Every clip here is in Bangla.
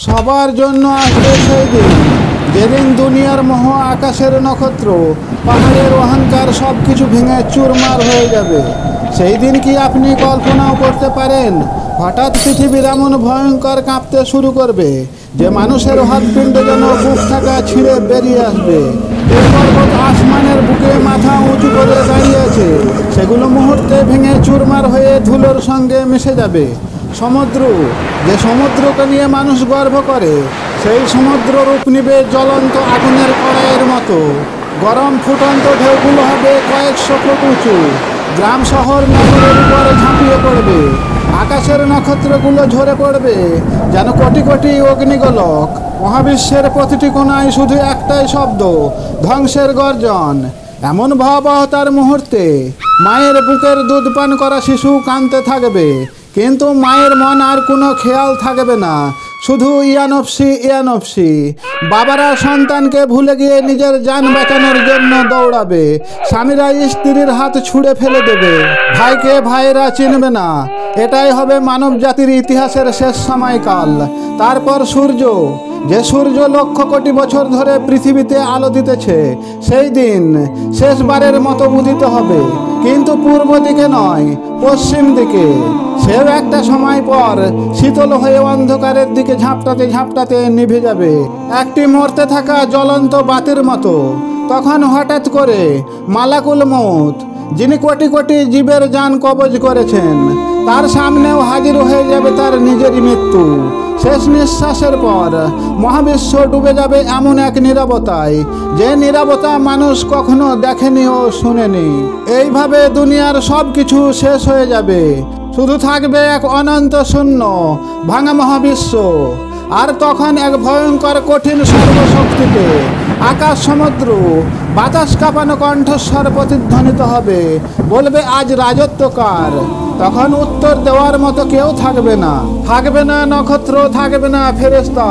সবার জন্য আসবে সেই দিন, যেদিন দুনিয়ার মোহ, আকাশের নক্ষত্র, পাহাড়ের অহংকার সব কিছু ভেঙে চুরমার হয়ে যাবে। সেই দিন কি আপনি কল্পনাও করতে পারেন? হঠাৎ পৃথিবীর এমন ভয়ঙ্কর কাঁপতে শুরু করবে যে মানুষের হৃৎপিণ্ড যেন বুক থাকা ছিঁড়ে বেরিয়ে আসবে। এই পর্বত আসমানের বুকে মাথা উঁচু করে দাঁড়িয়ে আছে, সেগুলো মুহূর্তে ভেঙে চুরমার হয়ে ধুলোর সঙ্গে মিশে যাবে। সমুদ্র, যে সমুদ্রকে নিয়ে মানুষ গর্ব করে, সেই সমুদ্র রূপ নিবে জ্বলন্ত আগুনের কড়াইয়ের মতো। গরম ফুটন্ত ঢেউগুলো হবে কয়েকশো ফুট উঁচু, গ্রাম শহর নগরের উপরে ঝাঁপিয়ে পড়বে। আকাশের নক্ষত্রগুলো ঝরে পড়বে যেন কোটি কোটি অগ্নিগোলক। মহাবিশ্বের প্রতিটি কোণায় শুধু একটাই শব্দ, ধ্বংসের গর্জন। এমন ভয়াবহতার মুহূর্তে মায়ের বুকের দুধ পান করা শিশু কাঁদতে থাকবে, কিন্তু মায়ের মন আর কোনো খেয়াল থাকবে না, শুধু ইয়ানফসি ইয়ানফসি। বাবারা সন্তানকে ভুলে গিয়ে নিজের জান বাঁচানোর জন্য দৌড়াবে, স্বামীরা স্ত্রীর হাত ছুঁড়ে ফেলে দেবে, ভাইকে ভাইয়েরা চিনবে না। এটাই হবে মানব জাতির ইতিহাসের শেষ সময়কাল। তারপর সূর্য, যে সূর্য লক্ষ কোটি বছর ধরে পৃথিবীতে আলো দিতেছে, সেই দিন শেষবারের মতো উদিত হবে, কিন্তু পূর্ব দিকে নয়, পশ্চিম দিকে। সেও একটা সময় পর শীতল হয়ে অন্ধকারের দিকে ঝাপটাতে ঝাপটাতে নিভে যাবে, একটি মরতে থাকা জ্বলন্ত বাতির মতো। তখন হঠাৎ করে মালাকুল মউত, যিনি কোটি কোটি জীবের জান কবজ করেছেন, তার সামনেও হাজির হয়ে যাবে তার নিজেরই মৃত্যু। শেষ নিঃশ্বাসের পর মহাবিশ্ব ডুবে যাবে এমন এক নীরবতায়, যে নীরবতা মানুষ কখনো দেখেনি ও শুনেনি। এইভাবে দুনিয়ার সব কিছু শেষ হয়ে যাবে, শুধু থাকবে এক অনন্ত শূন্য ভাঙা মহাবিশ্ব। আর তখন এক ভয়ঙ্কর কঠিন সর্বশক্তিতে আকাশ, সমুদ্র, বাতাস কাঁপানো কণ্ঠস্বর প্রতিধ্বনিত হবে, বলবে আজ রাজত্ব কার। তখন উত্তর দেওয়ার মতো কেউ থাকবে না, থাকবে না নক্ষত্র, থাকবে না ফেরেশতা,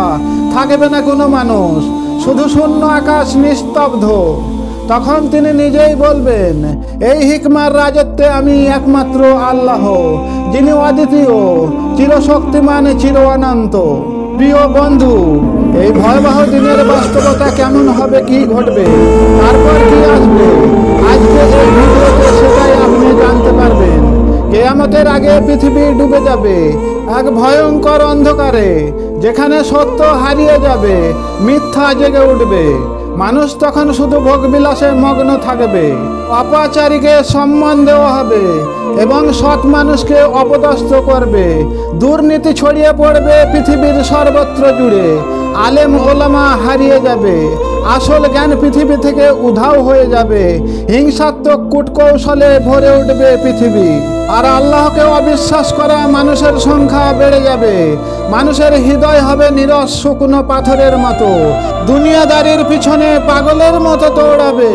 থাকবে না কোনো মানুষ, শুধু শূন্য আকাশ নিস্তব্ধ। তখন তিনি নিজেই বলবেন, এই হিকমার রাজত্বে আমি একমাত্র আল্লাহ, যিনি অদ্বিতীয়, চিরশক্তিমান, চির অনন্ত। প্রিয় বন্ধু, এই ভয়াবহ দিনের বাস্তবতা কেমন হবে, কি ঘটবে, তারপর কি আসবে, আজকে এই ভিডিওতে সেটাই আপনি জানতে পারবেন। কিয়ামতের আগে পৃথিবী ডুবে যাবে এক ভয়ঙ্কর অন্ধকারে, যেখানে সত্য হারিয়ে যাবে, মিথ্যা জেগে উঠবে। মানুষ তখন শুধু ভোগবিলাসে মগ্ন থাকবে, অপাচারীকে সম্মান দেওয়া হবে এবং সৎ মানুষকে অপদস্থ করবে। দুর্নীতি ছড়িয়ে পড়বে পৃথিবীর সর্বত্র জুড়ে, আলেম ওলামা হারিয়ে যাবে, আসল জ্ঞান পৃথিবী থেকে উধাও হয়ে যাবে, হিংসাত্মক কূটকৌশলে ভরে উঠবে পৃথিবী। আর আল্লাহকে অবিশ্বাস করা মানুষের সংখ্যা বেড়ে যাবে, মানুষের হৃদয় হবে নীরস শুকনো পাথরের মতো, দুনিয়াদারির পিছনে পাগলের মতো দৌড়াবে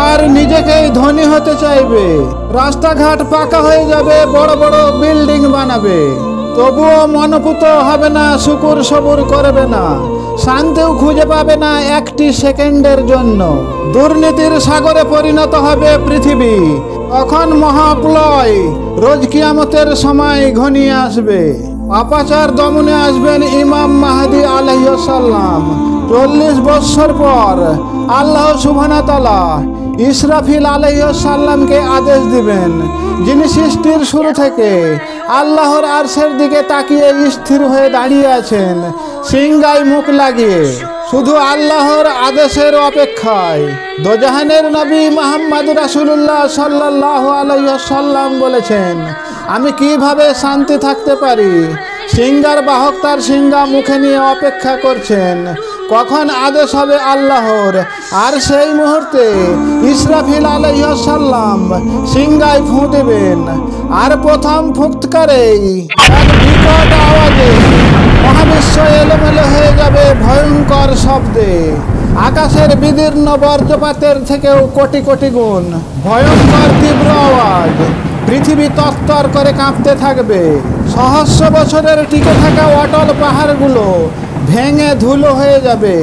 আর নিজেকেই ধনী হতে চাইবে। রাস্তাঘাট পাকা হয়ে যাবে, বড় বড় বিল্ডিং বানাবে, তবুও মনোপুত হবে না, শুকুর সবুর করবে না, শান্তিও খুঁজে পাবে না একটি সেকেন্ডের জন্য। দুর্নীতির সাগরে পরিণত হবে পৃথিবী। তখন মহাপ্রলয়, রোজ কিয়ামতের সময় ঘনিয়ে আসবে। অপাচার দমনে আসবেন ইমাম মাহদী আলাইহিস সালাম। 40 বৎসর পর আল্লাহ সুবহানাহু ওয়া তাআলা ইসরাফিল আলাইহিস সালামকে আদেশ দিবেন, যিনি সৃষ্টির শুরু থেকে আল্লাহর আরশের দিকে তাকিয়ে স্থির হয়ে দাঁড়িয়ে আছেন, সিংগায় মুখ লাগিয়ে, শুধু আল্লাহর আদেশের অপেক্ষায়। দোজাহানের নবী মুহাম্মদ রাসূলুল্লাহ সাল্লাল্লাহু আলাইহি ওয়াসাল্লাম বলেছেন, আমি কিভাবে শান্তি থাকতে পারি? সিংহার বাহক তার সিংহা মুখে নিয়ে অপেক্ষা করছেন কখন আদেশ হবে আল্লাহর। আর সেই মুহূর্তে ইসরাফিল আলাইহিস সালাম সিংহায় ফুঁ দেবেন, আর প্রথম ফুৎকারেই এক বিকট আওয়াজে মহাবিশ্ব এলোমেলো হয়ে যাবে ভয়ঙ্কর শব্দে। আকাশের বিদীর্ণ বজ্রপাতের থেকেও কোটি কোটি গুণ ভয়ঙ্কর তীব্র আওয়াজ। পৃথিবী তরতর করে কাঁপতে থাকবে, সহস্র বছরের টিকে থাকা অটল পাহাড়গুলো ভেঙে ধুলো হয়ে যাবে,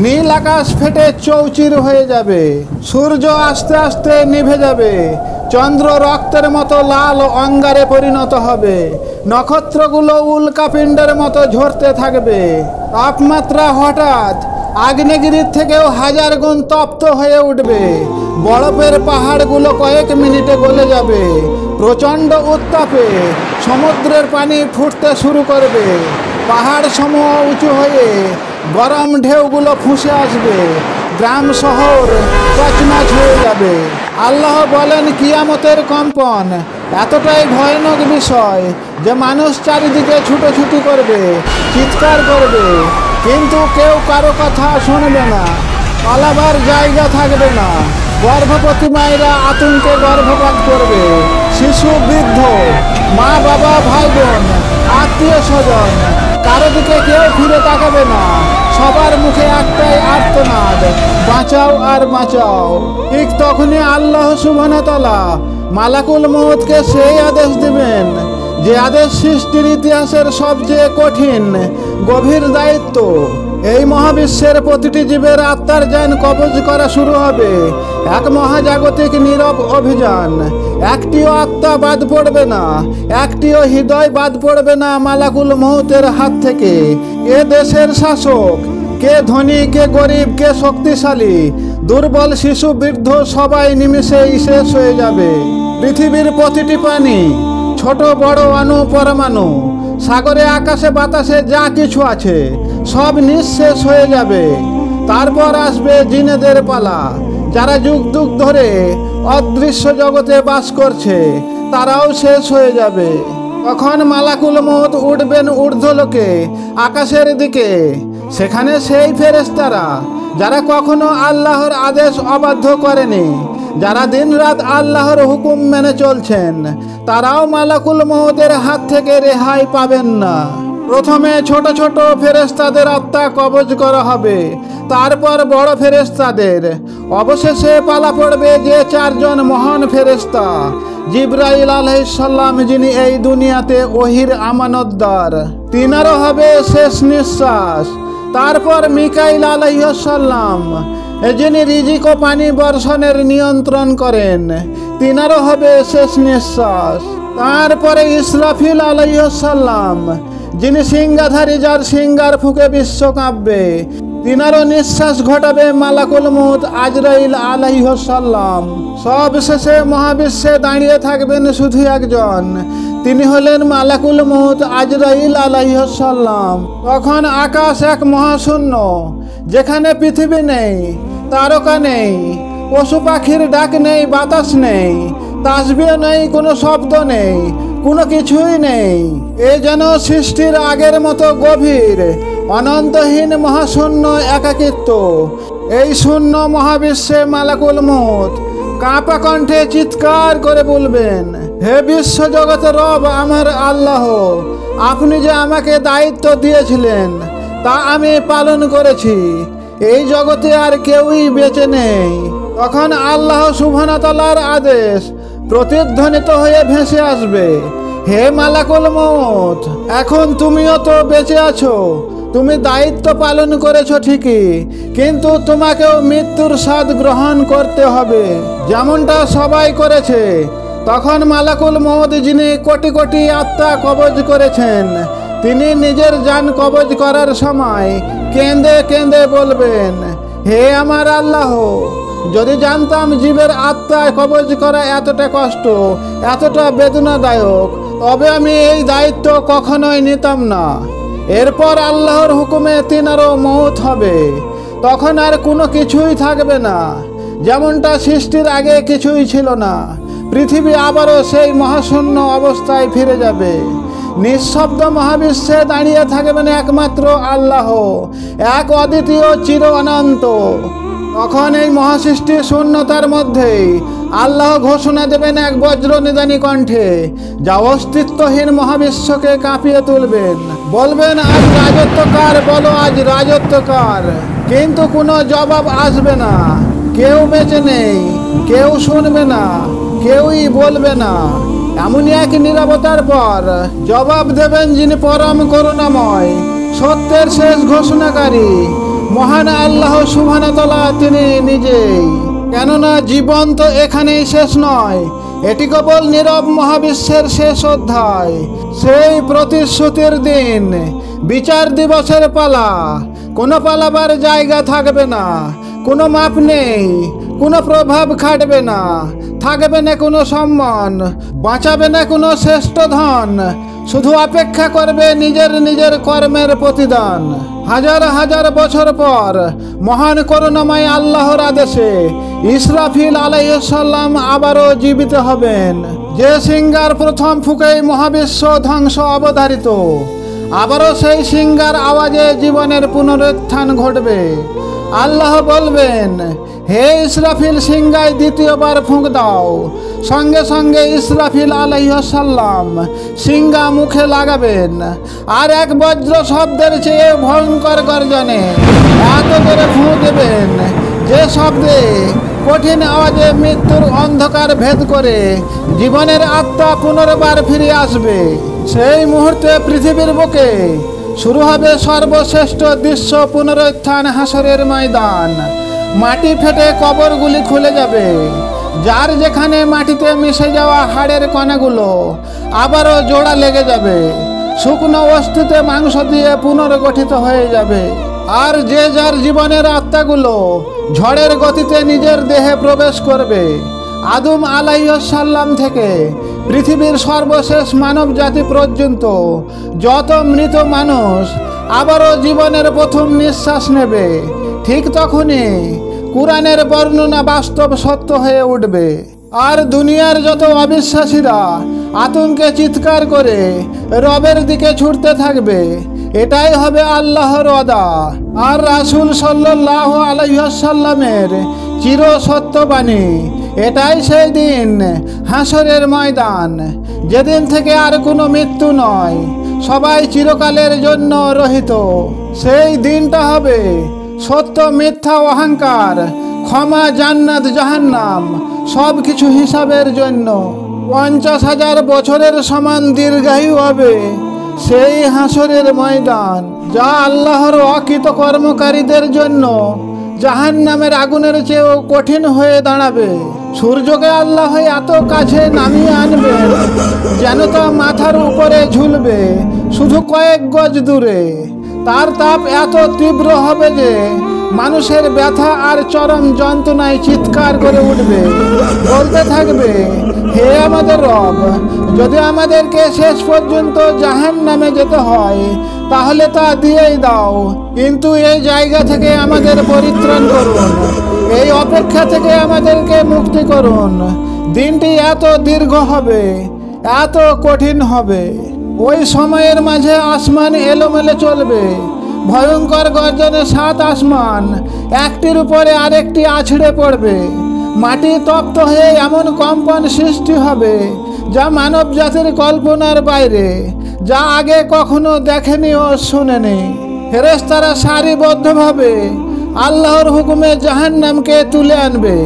নীল আকাশ ফেটে চৌচির হয়ে যাবে, সূর্য আস্তে আস্তে নিভে যাবে, চন্দ্র রক্তের মতো লাল অঙ্গারে পরিণত হবে, নক্ষত্রগুলো উল্কাপিণ্ডের মতো ঝরতে থাকবে। তাপমাত্রা হঠাৎ আগ্নেয়গিরির থেকেও 1000 গুণ তপ্ত হয়ে উঠবে। বরফের পাহাড়গুলো কয়েক মিনিটে গলে যাবে। প্রচণ্ড উত্তাপে সমুদ্রের পানি ফুটতে শুরু করবে। পাহাড় সমূহ উঁচু হয়ে গরম ঢেউগুলো ফুঁসে আসবে। গ্রাম শহর তছনছ হয়ে যাবে। আল্লাহ বলেন, কিয়ামতের কম্পন এতটাই ভয়ানক বিষয় যে মানুষ চারিদিকে ছুটোছুটি করবে, চিৎকার করবে, কিন্তু কেউ কারো কথা শুনবে না। পালাবার জায়গা থাকবে না। গর্ভবতী মায়েরা আতঙ্কে গর্ভপাত করবে। শিশু, বৃদ্ধ, মা বাবা, ভাই বোন, আত্মীয় স্বজন, কারো দিকে কেউ ফিরে তাকাবে না। সবার মুখে একটাই আর্তনাদ, বাঁচাও আর বাঁচাও। ঠিক তখনই আল্লাহ সুবহানাহু ওয়া তাআলা মালাকুল মউতকে সেই আদেশ দিবেন যে আদেশ সৃষ্টির ইতিহাসের সবচেয়ে কঠিন, গভীর দায়িত্ব। এই মহাবিশ্বের প্রতিটি জীবের আত্মার জ্ঞান কবজ করা শুরু হবে। এক মহাজাগতিক নীরব অভিযান। একটিও আত্মা বাদ পড়বে না, একটিও হৃদয় বাদ পড়বে না মালাকুল মউতের হাত থেকে। এ দেশের শাসক, কে ধনী, কে গরিব, কে শক্তিশালী, দুর্বল, শিশু, বৃদ্ধ, সবাই নিমেষেই শেষ হয়ে যাবে। পৃথিবীর প্রতিটি প্রাণী, ছোট বড়, অণু পরমাণু, সাগরে আকাশে বাতাসে যা কিছু আছে সব নিঃশেষ হয়ে যাবে। তারপর আসবে জিনেদের পালা, যারা যুগ যুগ ধরে অদৃশ্য জগতে বাস করছে, তারাও শেষ হয়ে যাবে। তখন মালাকুল মউত উঠবেন ঊর্ধ্বলোকে, আকাশের দিকে। সেখানে সেই ফেরেশতারা যারা কখনো আল্লাহর আদেশ অবাধ্য করেনি, যারা দিনরাত আল্লাহর হুকুম মেনে চলছেন, তারাও মালাকুল মউতের হাত থেকে রেহাই পাবেন না। প্রথমে ছোট ছোট ফেরেশতাদের আত্মা কবজ করা হবে, তারপর বড় ফেরেশতাদের। অবশেষে পালা পড়বে যে 4 জন মহান ফেরেশতা। জিবরাইল আলাইহিস সালাম, যিনি এই দুনিয়াতে ওহির আমানতদার, তিনারও হবে শেষ নিঃশ্বাস। তারপর মিকাইল আলাইহিস সালাম, যিনি রিজিক ও পানি বর্ষণের নিয়ন্ত্রণ করেন, তিনারও হবে শেষ নিঃশ্বাস। তারপরে ইসরাফিল আলাইহিস সালাম, যিনি সিংহাধারী, যার সিংহার ফুঁকে বিশ্ব কাঁপবে, তিনারও নিঃশ্বাস ঘটাবে মালাকুল মউত আজরাইল আলাইহিস সালাম। সব শেষে মহাবিশ্বে দাঁড়িয়ে থাকবেন শুধু একজন, তিনি হলেন মালাকুল মউত আজরাইল আলাইহিস সালাম। তখন আকাশ এক মহাশূন্য, যেখানে পৃথিবী নেই, তারকা নেই, পশু পাখির ডাক নেই, বাতাস নেই, তাসবিহ নেই, কোনো শব্দ নেই, কোনো কিছুই নেই। এ যেন সৃষ্টির আগের মতো গভীর, অনন্তহীন মহাশূন্য একাকিত্ব। এই শূন্য মহাবিশ্বে মালাকুল মউত কাঁপা কণ্ঠে চিৎকার করে বলবেন, হে বিশ্ব জগতের রব আমার আল্লাহ, আপনি যে আমাকে দায়িত্ব দিয়েছিলেন তা আমি পালন করেছি। এই জগতে আর কেউই বেঁচে নেই। তখন আল্লাহ সুবহানাহু ওয়া তাআলার আদেশ প্রতিধ্বনিত হয়ে ভেসে আসবে, হে মালাকুল মউত, এখন তুমিও তো বেঁচে আছো। তুমি দায়িত্ব পালন করেছো ঠিকই, কিন্তু তোমাকেও মৃত্যুর স্বাদ গ্রহণ করতে হবে, যেমনটা সবাই করেছে। তখন মালাকুল মউত, যিনি কোটি কোটি আত্মা কবজ করেছেন, তিনি নিজের জান কবজ করার সময় কেঁদে কেঁদে বলবেন, হে আমার আল্লাহ, যদি জানতাম জীবের আত্মা কবজ করা এতটা কষ্ট, এতটা বেদনাদায়ক, তবে আমি এই দায়িত্ব কখনোই নিতাম না। এরপর আল্লাহর হুকুমে তিনারও মউত হবে। তখন আর কোনো কিছুই থাকবে না, যেমনটা সৃষ্টির আগে কিছুই ছিল না। পৃথিবী আবারও সেই মহাশূন্য অবস্থায় ফিরে যাবে। নিঃশব্দ মহাবিশ্বে দাঁড়িয়ে থাকবেন একমাত্র আল্লাহ, এক অদ্বিতীয়, চির অনন্ত। তখন এই মহাসৃষ্টি শূন্যতার মধ্যেই আল্লাহ ঘোষণা দেবেন এক বজ্রনিদানী কণ্ঠে, যা অস্তিত্বহীন মহাবিশ্বকে কাঁপিয়ে তুলবেন। বলবেন, আজ রাজত্ব কার, বলো আজ রাজত্ব কার। কিন্তু কোনো জবাব আসবে না। কেউ বেঁচে নেই, কেউ শুনবে না, কেউই বলবে না। এমনই এক নীরবতার পর জবাব দেবেন যিনি পরম করুণাময়, সত্যের শেষ ঘোষণাকারী, মহান আল্লাহ সুবহানাহু ওয়া তাআলা, তিনি নিজেই। কেননা জীবন তো এখানেই শেষ নয়, এটি কেবল নীরব মহাবিশ্বের শেষ অধ্যায়। সেই প্রতিশ্রুতির দিন, বিচার দিবসের পালা। কোনো পালাবার জায়গা থাকবে না, কোনো মাপ নেই, কোনো প্রভাব খাটবে না, থাকবে না কোনো সম্মান, বাঁচাবে না কোনো শ্রেষ্ঠ ধন। শুধু অপেক্ষা করবে নিজের নিজের কর্মের প্রতিদান। হাজার হাজার বছর পর মহান করুণাময় আল্লাহর আদেশে ইসরাফিল আলাইহিস সালাম আবারও জীবিত হবেন। যে সিংহার প্রথম ফুঁকেই মহাবিশ্ব ধ্বংস অবধারিত, আবারও সেই সিংহার আওয়াজে জীবনের পুনরুত্থান ঘটবে। আল্লাহ বলবেন, হে ইসরাফিল, সিংহায় দ্বিতীয়বার ফুঁক দাও। সঙ্গে সঙ্গে ইসরাফিল আলাইহিস সালাম সিংহা মুখে লাগাবেন, আর এক বজ্র শব্দের চেয়ে ভয়ঙ্কর গর্জনে এত করে ফুঁ দেবেন যে শব্দে কঠিন আওয়াজে মৃত্যুর অন্ধকার ভেদ করে জীবনের আত্মা পুনর্বার ফিরে আসবে। সেই মুহূর্তে পৃথিবীর বুকে শুরু হবে সর্বশ্রেষ্ঠ দৃশ্য, পুনরুত্থান, হাসরের ময়দান। মাটি ফেটে কবরগুলি খুলে যাবে। যার যেখানে মাটিতে মিশে যাওয়া হাড়ের কণাগুলো আবারও জোড়া লেগে যাবে, শুকনো অস্থিতে মাংস দিয়ে পুনর্গঠিত হয়ে যাবে। আর যে যার জীবনের আত্মাগুলো ঝড়ের গতিতে নিজের দেহে প্রবেশ করবে। আদম আলাইহিস সালাম থেকে পৃথিবীর সর্বশেষ মানব জাতি পর্যন্ত যত মৃত মানুষ আবারও জীবনের প্রথম নিঃশ্বাস নেবে। ঠিক তখনই কুরআনের বর্ণনা বাস্তব সত্য হয়ে উঠবে। আর দুনিয়ার যত অবিশ্বাসীরা আতঙ্কে চিৎকার করে রবের দিকে ছুটতে থাকবে। এটাই হবে আল্লাহর ওয়াদা আর রাসূল সাল্লাল্লাহু আলাইহি সাল্লামের চির সত্যবাণী। এটাই সেই দিন, হাসরের ময়দান, যেদিন থেকে আর কোনো মৃত্যু নয়, সবাই চিরকালের জন্য রহিত। সেই দিনটা হবে সত্য মিথ্যা অহংকার, ক্ষমা, জান্নাত, জাহান্নাম, সব কিছু হিসাবের জন্য। 50,000 বছরের সমান দীর্ঘায়ু হবে সেই হাসরের ময়দান, যা আল্লাহর অকৃতকর্মকারীদের জন্য জাহান্নামের আগুনের চেয়েও কঠিন হয়ে দাঁড়াবে। সূর্যকে আল্লাহ এত কাছে নামিয়ে আনবেন যেন তা মাথার উপরে ঝুলবে শুধু কয়েক গজ দূরে। তার তাপ এত তীব্র হবে যে মানুষের ব্যথা আর চরম যন্ত্রণায় চিৎকার করে উঠবে, বলতে থাকবে, হে আমাদের রব, যদি আমাদেরকে শেষ পর্যন্ত জাহান্নামে যেতে হয় তাহলে তা দিয়েই দাও, কিন্তু এই জায়গা থেকে আমাদের পরিত্রাণ করুন, এই অপেক্ষা থেকে আমাদেরকে মুক্তি করুন। দিনটি এত দীর্ঘ হবে, এত কঠিন হবে। ওই সময়ের মাঝে আসমান এলোমেলো চলবে। ভয়ঙ্কর গর্জনে 7 আসমান একটির উপরে আরেকটি আছড়ে পড়বে। মাটি তপ্ত হয়ে এমন কম্পন সৃষ্টি হবে যা মানব জাতির কল্পনার বাইরে, যা আগে কখনো দেখেনি ও শুনেনি। ফেরেশতারা সারিবদ্ধভাবে আল্লাহর হুকুমে জাহান্নামকে তুলে আনবে,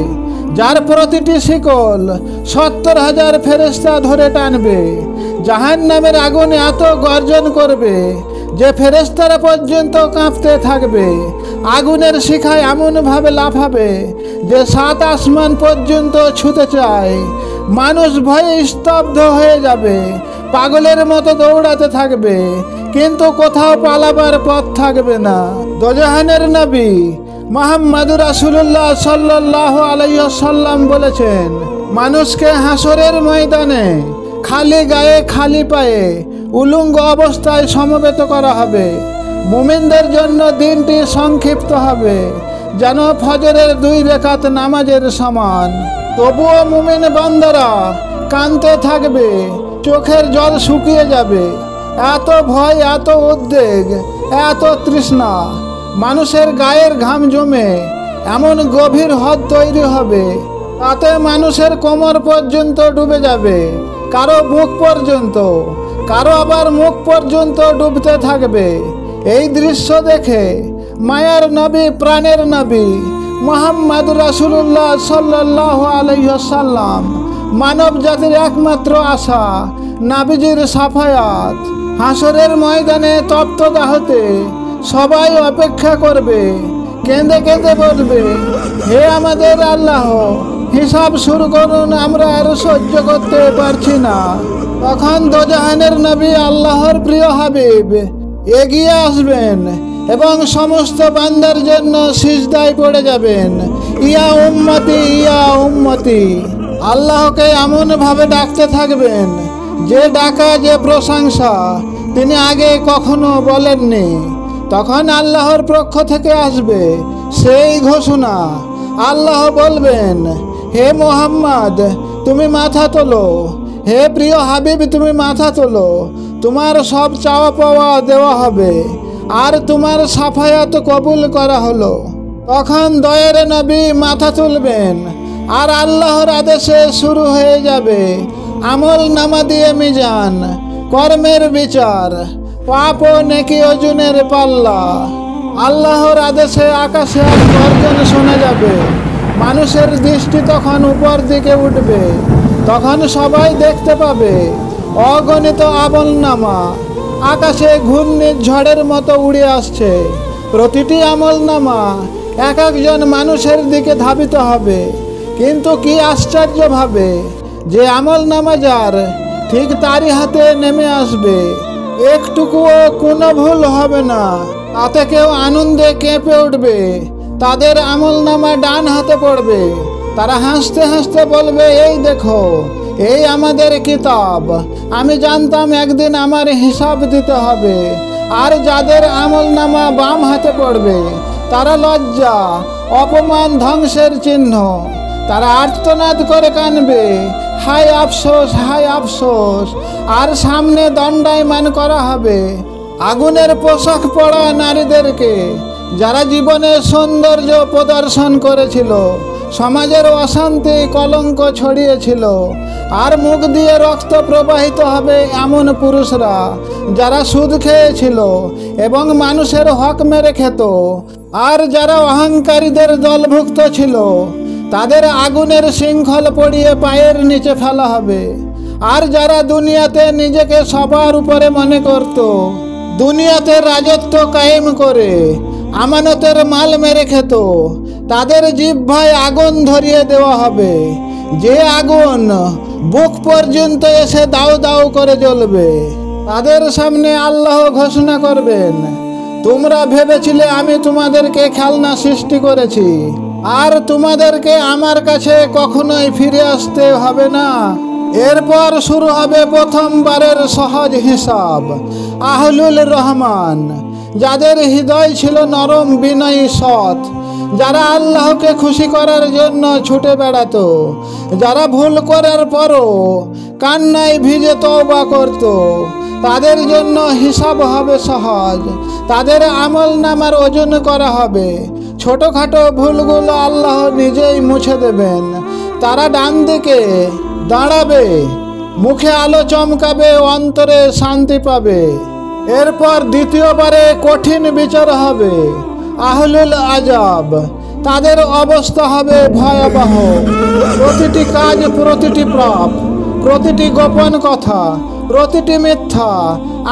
যার প্রতিটি শিকল 70,000 ফেরেশতা ধরে টানবে। জাহান্নামের আগুন এত গর্জন করবে যে ফেরেশতারা পর্যন্ত কাঁপতে থাকবে। আগুনের শিখায় এমনভাবে লাফাবে যে 7 আসমান পর্যন্ত ছুঁতে চায়। মানুষ ভয়ে স্তব্ধ হয়ে যাবে, পাগলের মতো দৌড়াতে থাকবে, কিন্তু কোথাও পালাবার পথ থাকবে না। দোজাহানের নবী মুহাম্মদুর রাসূলুল্লাহ সাল্লাল্লাহু আলাইহি সাল্লাম বলেছেন, মানুষকে হাসরের ময়দানে খালি গায়ে খালি পায়ে উলঙ্গ অবস্থায় সমবেত করা হবে। মুমিনদের জন্য দিনটি সংক্ষিপ্ত হবে, যেন ফজরের 2 রাকাত নামাজের সমান। তবুও মুমিন বান্দারা কাঁদতে থাকবে, চোখের জল শুকিয়ে যাবে। এত ভয়, এত উদ্বেগ, এত তৃষ্ণা, মানুষের গায়ের ঘাম জমে এমন গভীর হ্রদ তৈরি হবে, তাতে মানুষের কোমর পর্যন্ত ডুবে যাবে, কারো বুক পর্যন্ত, কারো আবার মুখ পর্যন্ত ডুবতে থাকবে। এই দৃশ্য দেখে মায়ার নবী, প্রাণের নবী মুহাম্মদ রাসূলুল্লাহ সাল্লাল্লাহু আলাইহি সাল্লাম, মানব জাতির একমাত্র আশা, নবীজির সাফায়াত। হাসরের ময়দানে তপ্ত দাহতে সবাই অপেক্ষা করবে, কেঁদে কেঁদে বলবে, হে আমাদের আল্লাহ, হিসাব শুরু করুন, আমরা আর সহ্য করতে পারছি না। তখন দোজাহানের নবী আল্লাহর প্রিয় হাবিব এগিয়ে আসবেন এবং সমস্ত বান্দার জন্য সিজদায় পড়ে যাবেন, ইয়া উম্মতি ইয়া উম্মতি। আল্লাহকে এমনভাবে ডাকতে থাকবেন যে ডাকা, যে প্রশংসা তিনি আগে কখনো বলেননি। তখন আল্লাহর পক্ষ থেকে আসবে সেই ঘোষণা। আল্লাহ বলবেন, হে মুহাম্মদ তুমি মাথা তোলো, হে প্রিয় হাবিব তুমি মাথা তোলো, তোমার সব চাওয়া পাওয়া দেওয়া হবে আর তোমার সাফায়াত কবুল করা হলো। তখন দয়ের নবী মাথা তুলবেন আর আল্লাহর আদেশে শুরু হয়ে যাবে আমল নামা দিয়ে মিজান, কর্মের বিচার, পাপ ও নেকি ওজনের পাল্লা। আল্লাহর আদেশে আকাশে এক গর্জন শোনা যাবে, মানুষের দৃষ্টি তখন উপর দিকে উঠবে। তখন সবাই দেখতে পাবে অগণিত আমল নামা আকাশে ঘূর্ণির ঝড়ের মতো উড়ে আসছে। প্রতিটি আমল নামা এক একজন মানুষের দিকে ধাবিত হবে। কিন্তু কি আশ্চর্যভাবে যে আমল নামা যার, ঠিক তারই হাতে নেমে আসবে, একটুকুও কোনো ভুল হবে না। তাতে কেউ আনন্দে কেঁপে উঠবে। তাদের আমল নামা ডান হাতে পড়বে। তারা হাসতে হাসতে বলবে, এই দেখো, এই আমাদের কিতাব। আমি জানতাম একদিন আমার হিসাব দিতে হবে। আর যাদের আমল নামা বাম হাতে পড়বে তারা লজ্জা, অপমান, ধ্বংসের চিহ্ন। তারা আর্তনাদ করে কাঁদবে, হায় আফসোস, হায় আফসোস। আর সামনে দণ্ডায়মান করা হবে আগুনের পোশাক পরা নারীদেরকে, যারা জীবনের সৌন্দর্য প্রদর্শন করেছিল, সমাজের অশান্তি কলঙ্ক ছড়িয়েছিল। আর মুখ দিয়ে রক্ত প্রবাহিত হবে এমন পুরুষরা যারা সুদ খেয়েছিল এবং মানুষের হক মেরে খেত। আর যারা অহংকারীদের দলভুক্ত ছিল তাদের আগুনের শৃঙ্খল পড়িয়ে পায়ের নিচে ফেলা হবে। আর যারা দুনিয়াতে নিজেকে সবার উপরে মনে করত, দুনিয়াতে রাজত্ব কায়েম করে আমানতের মাল মেরে খেত, তাদের জিহ্বায় আগুন ধরিয়ে দেওয়া হবে, যে আগুন বুক পর্যন্ত এসে দাউ দাউ করে জ্বলবে। তাদের সামনে আল্লাহ ঘোষণা করবেন, তোমরা ভেবেছিলে আমি তোমাদেরকে খেলনা সৃষ্টি করেছি আর তোমাদেরকে আমার কাছে কখনোই ফিরে আসতে হবে না। এরপর শুরু হবে প্রথমবারের সহজ হিসাব। আহলুল রহমান, যাদের হৃদয় ছিল নরম, বিনয়ী, সৎ, যারা আল্লাহকে খুশি করার জন্য ছুটে বেড়াতো, যারা ভুল করার পরও কান্নায় ভিজে তওবা করত, তাদের জন্য হিসাব হবে সহজ। তাদের আমল নামার ওজন করা হবে। ছোটোখাটো ভুলগুলো আল্লাহ নিজেই মুছে দেবেন। তারা ডান দিকে দাঁড়াবে, মুখে আলো চমকাবে, অন্তরে শান্তি পাবে। এরপর দ্বিতীয়বারে কঠিন বিচার হবে। আহলুল আজাব, তাদের অবস্থা হবে ভয়াবহ। প্রতিটি কাজ, প্রতিটি পাপ, প্রতিটি গোপন কথা, প্রতিটি মিথ্যা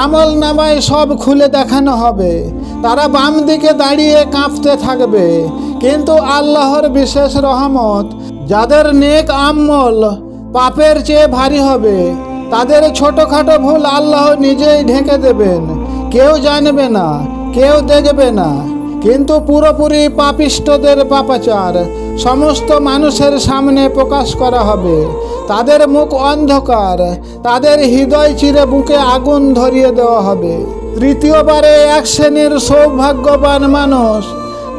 আমল নামায় সব খুলে দেখানো হবে। তারা বাম দিকে দাঁড়িয়ে কাঁপতে থাকবে। কিন্তু আল্লাহর বিশেষ রহমত যাদের নেক আমল পাপের চেয়ে ভারী হবে, তাদের ছোটোখাটো ভুল আল্লাহ নিজেই ঢেকে দেবেন। কেউ জানবে না, কেউ দেখবে না। কিন্তু পুরোপুরি পাপিষ্ঠদের পাপাচার সমস্ত মানুষের সামনে প্রকাশ করা হবে। তাদের মুখ অন্ধকার, তাদের হৃদয় চিরে বুকে আগুন ধরিয়ে দেওয়া হবে। তৃতীয়বারে এক শ্রেণীর সৌভাগ্যবান মানুষ,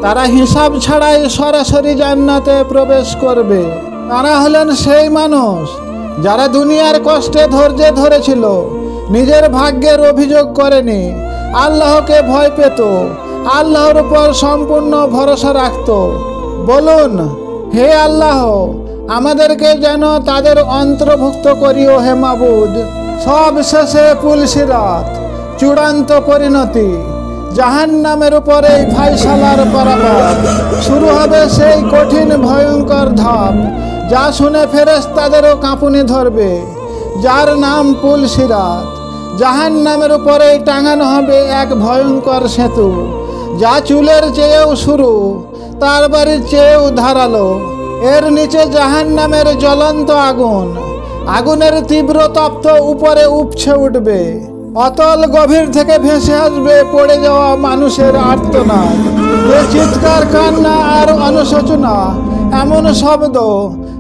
তারা হিসাব ছাড়াই সরাসরি জান্নাতে প্রবেশ করবে। তারা হলেন সেই মানুষ যারা দুনিয়ার কষ্টে ধৈর্য ধরেছিল, নিজের ভাগ্যের অভিযোগ করেনি, আল্লাহকে ভয় পেত, আল্লাহর উপর সম্পূর্ণ ভরসা রাখত। বলুন, হে আল্লাহ, আমাদেরকে যেন তাদের অন্তর্ভুক্ত করিও হে মাবুদ। সব শেষে পুলসিরাত, চূড়ান্ত পরিণতি, জাহান্নামের উপরে ফাইসালার পরাপাত। শুরু হবে সেই কঠিন ভয়ঙ্কর ধাপ, যা শুনে ফেরেশতাদেরও কাঁপুনি ধরবে, যার নাম পুলসিরাত। জাহান্নামের উপরে টাঙানো হবে এক ভয়ঙ্কর সেতু, যা চুলের চেয়েও সরু, তার বাড়ির চেয়েও ধারালো। এর নিচে জাহান্নামের জ্বলন্ত আগুন, আগুনের তীব্র তপ্ত উপরে উপছে উঠবে। অতল গভীর থেকে ভেসে আসবে পড়ে যাওয়া মানুষের আর্তনাদ, এ চিৎকার, কান্না আর অনুশোচনা, এমন শব্দ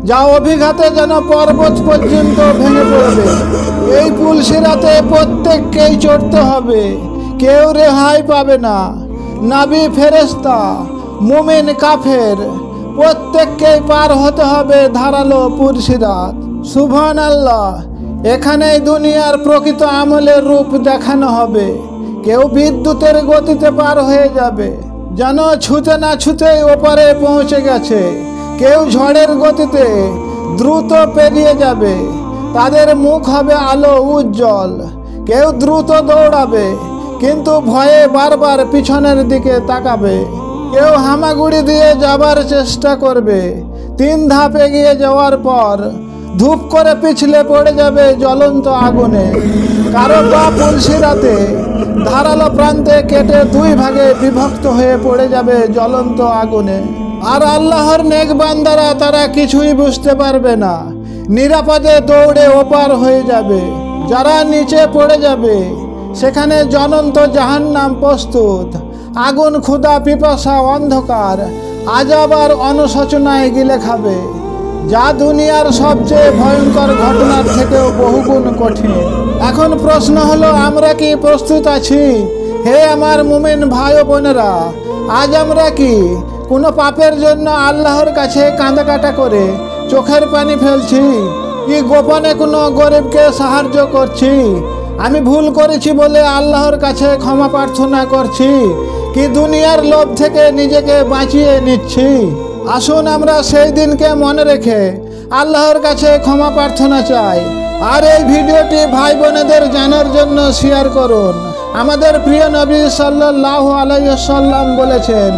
যা অভিঘাতে যেন পর্বত পর্যন্ত ভেঙে পড়বে। এই পুলসিরাতে প্রত্যেককেই চড়তে হবে, কেউ রেহাই পাবে না। নবী, ফেরেশতা, মুমিন, কাফের প্রত্যেককেই পার হতে হবে ধারালো পুলসিরাত। সুবহানাল্লাহ। এখানেই দুনিয়ার প্রকৃত আমলের রূপ দেখানো হবে। কেউ বিদ্যুতের গতিতে পার হয়ে যাবে, যেন ছুতে না ছুতেই ওপারে পৌঁছে গেছে। কেউ ঝড়ের গতিতে দ্রুত পেরিয়ে যাবে, তাদের মুখ হবে আলো উজ্জ্বল। কেউ দ্রুত দৌড়াবে, কিন্তু ভয়ে বারবার পিছনের দিকে তাকাবে। কেউ হামাগুড়ি দিয়ে যাবার চেষ্টা করবে, 3 ধাপ এগিয়ে যাওয়ার পর ধূপ করে পিছলে পড়ে যাবে জ্বলন্ত আগুনে। কারো পা পুলসিরাতে ধারালো প্রান্তে কেটে 2 ভাগে বিভক্ত হয়ে পড়ে যাবে জ্বলন্ত আগুনে। আর আল্লাহর নেক বান্দারা তারা কিছুই বুঝতে পারবে না, নিরাপদে দৌড়ে ওপার হয়ে যাবে। যারা নিচে পড়ে যাবে, সেখানে জ্বলন্ত জাহান্নাম প্রস্তুত। আগুন, ক্ষুধা, পিপাসা, অন্ধকার, আযাব আর অনুশোচনায় গিলে খাবে, যা দুনিয়ার সবচেয়ে ভয়ঙ্কর ঘটনার থেকেও বহুগুণ কঠিন। এখন প্রশ্ন হলো, আমরা কি প্রস্তুত আছি? হে আমার মুমিন ভাই ও বোনেরা, আজ আমরা কি কোনো পাপের জন্য আল্লাহর কাছে কাঁদাকাটা করে চোখের পানি ফেলছি? কি গোপনে কোনো গরিবকে সাহায্য করছি? আমি ভুল করেছি বলে আল্লাহর কাছে ক্ষমা প্রার্থনা করছি? কি দুনিয়ার লোভ থেকে নিজেকে বাঁচিয়ে নিচ্ছি? আসুন আমরা সেই দিনকে মনে রেখে আল্লাহর কাছে ক্ষমা প্রার্থনা চাই। আর এই ভিডিওটি ভাই বোনেদের জানার জন্য শেয়ার করুন। আমাদের প্রিয় নবী সাল্লাল্লাহু আলাইহি ওয়াসাল্লাম বলেছেন,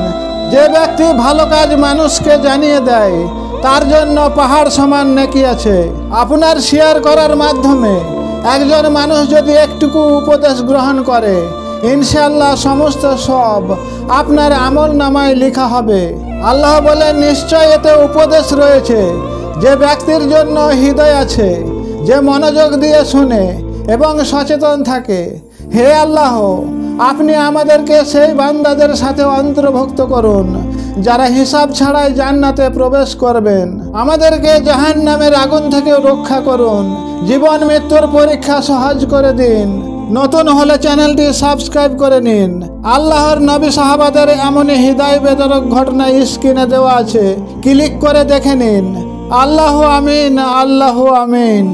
যে ব্যক্তি ভালো কাজ মানুষকে জানিয়ে দেয়, তার জন্য পাহাড় সমান নেকি আছে। আপনার শেয়ার করার মাধ্যমে একজন মানুষ যদি একটুকু উপদেশ গ্রহণ করে, ইনশাআল্লাহ সমস্ত সব আপনার আমল নামায় লেখা হবে। আল্লাহ বলেন, নিশ্চয় এতে উপদেশ রয়েছে যে ব্যক্তির জন্য হৃদয় আছে, যে মনোযোগ দিয়ে শুনে এবং সচেতন থাকে। হে আল্লাহ, আপনি আমাদেরকে সেই বান্দাদের সাথে অন্তর্ভুক্ত করুন যারা হিসাব ছাড়াই জান্নাতে প্রবেশ করবেন। আমাদেরকে জাহান্নামের আগুন থেকে রক্ষা করুন। জীবন মৃত্যুর পরীক্ষা সহজ করে দিন। নতুন হলে চ্যানেলটি সাবস্ক্রাইব করে নিন। আল্লাহর নবী সাহাবাদের এমনই হৃদয় বেদরক ঘটনা স্ক্রিনে দেওয়া আছে, ক্লিক করে দেখে নিন। আল্লাহু আমিন, আল্লাহু আমিন।